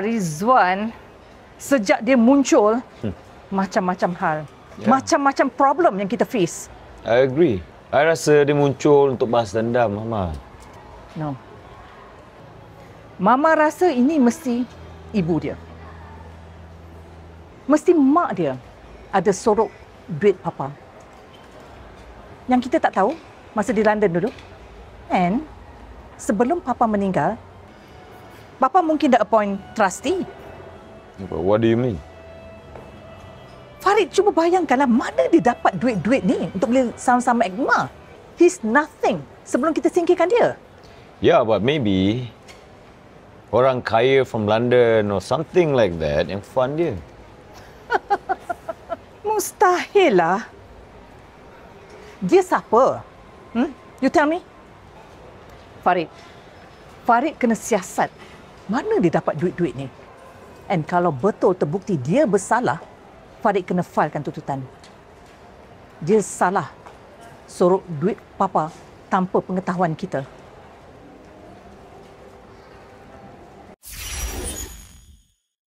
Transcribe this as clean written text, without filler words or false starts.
Rizwan, sejak dia muncul, macam-macam hal. Macam-macam problem yang kita face. I agree. I rasa dia muncul untuk balas dendam, Mama. No. Mama rasa ini mesti ibu dia. Mesti mak dia ada sorok duit Papa. Yang kita tak tahu masa di London dulu. And sebelum Papa meninggal, Papa mungkin dah appoint trustee. What do you mean? Farid, cuba bayangkanlah mana dia dapat duit-duit ni untuk beli saham-saham Agma. He's nothing sebelum kita singkirkan dia. Yeah, but maybe orang kaya from London or something like that yang fund dia. Mustahil lah. Dia siapa? You tell me. Farid kena siasat. Mana dia dapat duit-duit ni? And kalau betul terbukti dia bersalah, Farid kena filekan tuntutan. Dia salah sorok duit Papa tanpa pengetahuan kita.